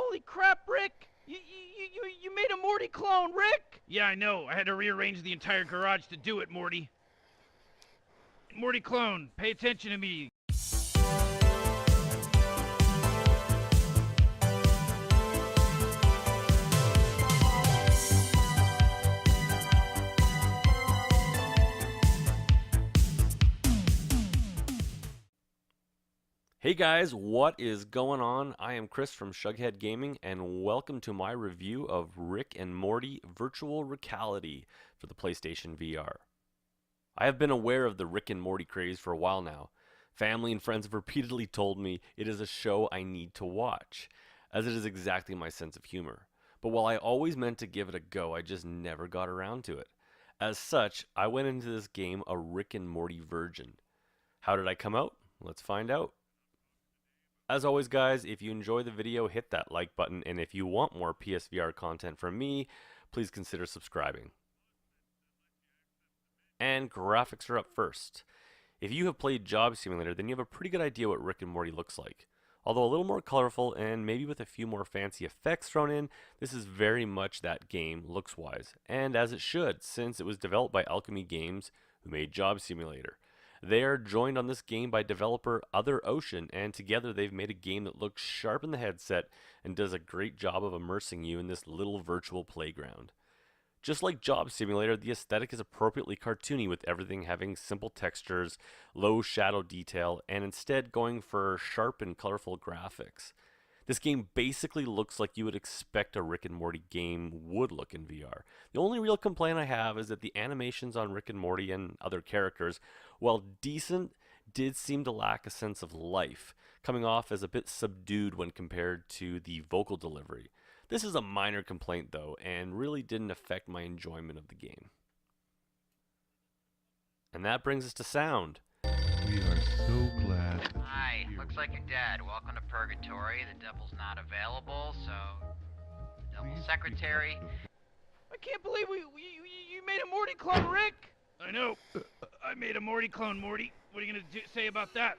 Holy crap, Rick! You made a Morty clone, Rick! Yeah, I know. I had to rearrange the entire garage to do it, Morty. Morty clone, pay attention to me. Hey guys, what is going on? I am Chris from Shugghead Gaming, and welcome to my review of Rick and Morty Virtual Rick-ality for the PlayStation VR. I have been aware of the Rick and Morty craze for a while now. Family and friends have repeatedly told me it is a show I need to watch, as it is exactly my sense of humor. But while I always meant to give it a go, I just never got around to it. As such, I went into this game a Rick and Morty virgin. How did I come out? Let's find out. As always guys, if you enjoy the video, hit that like button, and if you want more PSVR content from me, please consider subscribing. And graphics are up first. If you have played Job Simulator, then you have a pretty good idea what Rick and Morty looks like. Although a little more colorful and maybe with a few more fancy effects thrown in, this is very much that game looks-wise, and as it should, since it was developed by Alchemy Games, who made Job Simulator. They are joined on this game by developer Other Ocean, and together they've made a game that looks sharp in the headset and does a great job of immersing you in this little virtual playground. Just like Job Simulator, the aesthetic is appropriately cartoony, with everything having simple textures, low shadow detail, and instead going for sharp and colorful graphics. This game basically looks like you would expect a Rick and Morty game would look in VR. The only real complaint I have is that the animations on Rick and Morty and other characters, while decent, did seem to lack a sense of life, coming off as a bit subdued when compared to the vocal delivery. This is a minor complaint though, and really didn't affect my enjoyment of the game. And that brings us to sound. We are so glad that Hi, you're here. looks like you're dead. Welcome to Purgatory. The devil's not available, so the devil's Please secretary. keep up I can't believe you made a Morty clone, Rick! I know. I made a Morty clone, Morty. What are you gonna say about that?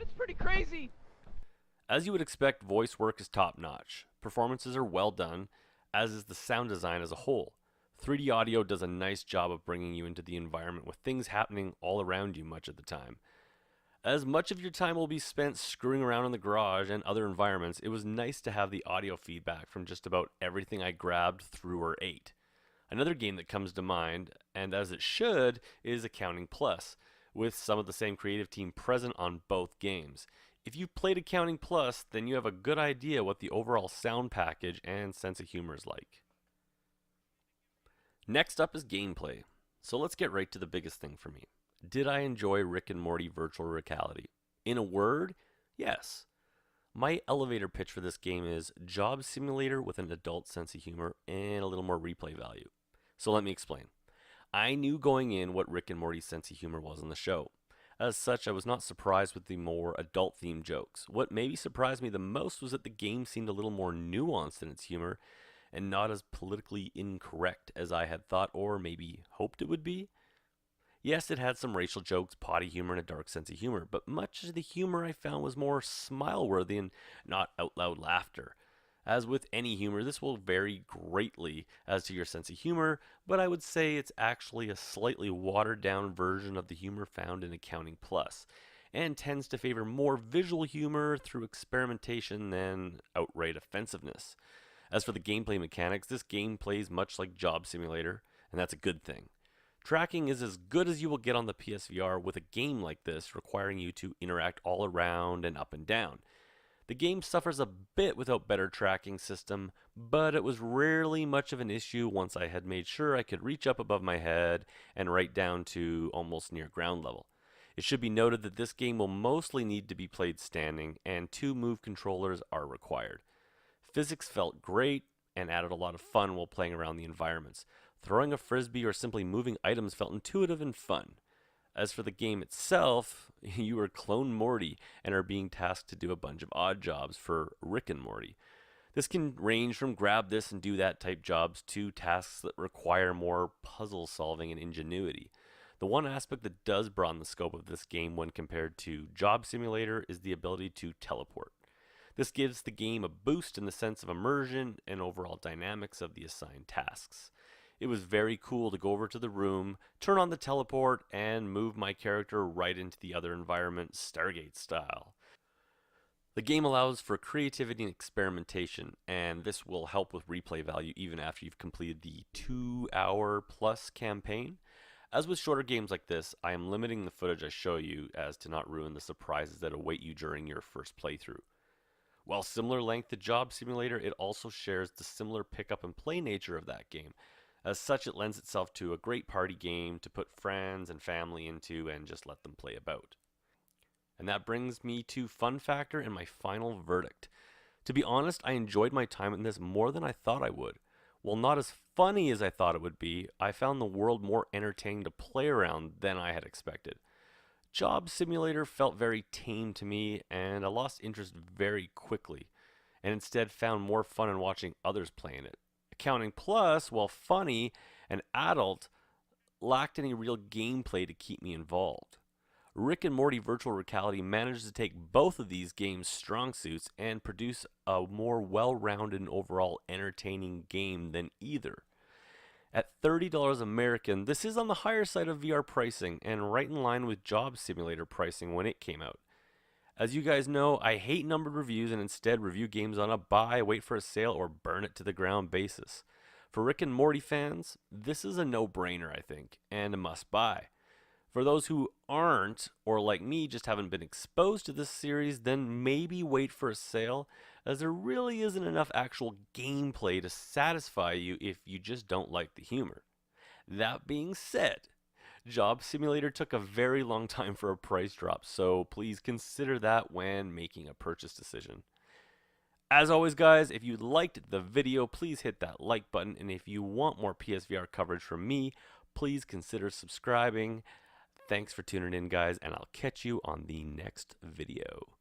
It's pretty crazy. As you would expect, voice work is top-notch. Performances are well done, as is the sound design as a whole. 3D audio does a nice job of bringing you into the environment with things happening all around you much of the time. As much of your time will be spent screwing around in the garage and other environments, it was nice to have the audio feedback from just about everything I grabbed, threw, or ate. Another game that comes to mind, and as it should, is Accounting Plus, with some of the same creative team present on both games. If you've played Accounting Plus, then you have a good idea what the overall sound package and sense of humor is like. Next up is gameplay. So let's get right to the biggest thing for me. Did I enjoy Rick and Morty Virtual Rick-ality? In a word, yes. My elevator pitch for this game is Job Simulator with an adult sense of humor and a little more replay value. So let me explain. I knew going in what Rick and Morty's sense of humor was on the show. As such, I was not surprised with the more adult-themed jokes. What maybe surprised me the most was that the game seemed a little more nuanced in its humor and not as politically incorrect as I had thought or maybe hoped it would be. Yes, it had some racial jokes, potty humor, and a dark sense of humor, but much of the humor I found was more smile-worthy and not out-loud laughter. As with any humor, this will vary greatly as to your sense of humor, but I would say it's actually a slightly watered-down version of the humor found in Accounting Plus, and tends to favor more visual humor through experimentation than outright offensiveness. As for the gameplay mechanics, this game plays much like Job Simulator, and that's a good thing. Tracking is as good as you will get on the PSVR with a game like this, requiring you to interact all around and up and down. The game suffers a bit without better tracking system, but it was rarely much of an issue once I had made sure I could reach up above my head and right down to almost near ground level. It should be noted that this game will mostly need to be played standing, and 2 move controllers are required. Physics felt great and added a lot of fun while playing around the environments. Throwing a frisbee or simply moving items felt intuitive and fun. As for the game itself, you are Clone Morty and are being tasked to do a bunch of odd jobs for Rick and Morty. This can range from grab this and do that type jobs to tasks that require more puzzle solving and ingenuity. The one aspect that does broaden the scope of this game when compared to Job Simulator is the ability to teleport. This gives the game a boost in the sense of immersion and overall dynamics of the assigned tasks. It was very cool to go over to the room, turn on the teleport, and move my character right into the other environment, Stargate style. The game allows for creativity and experimentation, and this will help with replay value even after you've completed the 2-hour plus campaign. As with shorter games like this, I am limiting the footage I show you as to not ruin the surprises that await you during your first playthrough. While similar length to Job Simulator, it also shares the similar pick up and play nature of that game. As such, it lends itself to a great party game to put friends and family into and just let them play about. And that brings me to fun factor and my final verdict. To be honest, I enjoyed my time in this more than I thought I would. While not as funny as I thought it would be, I found the world more entertaining to play around than I had expected. Job Simulator felt very tame to me, and I lost interest very quickly, and instead found more fun in watching others playing it. Accounting Plus, while funny and adult, lacked any real gameplay to keep me involved. Rick and Morty Virtual Reality manages to take both of these games' strong suits and produce a more well-rounded and overall entertaining game than either. At $30 American, this is on the higher side of VR pricing and right in line with Job Simulator pricing when it came out. As you guys know, I hate numbered reviews and instead review games on a buy, wait for a sale, or burn it to the ground basis. For Rick and Morty fans, this is a no-brainer, I think, and a must-buy. For those who aren't, or like me, just haven't been exposed to this series, then maybe wait for a sale, as there really isn't enough actual gameplay to satisfy you if you just don't like the humor. That being said, Job Simulator took a very long time for a price drop, so please consider that when making a purchase decision. As always, guys, if you liked the video, please hit that like button, and if you want more PSVR coverage from me, please consider subscribing. Thanks for tuning in, guys, and I'll catch you on the next video.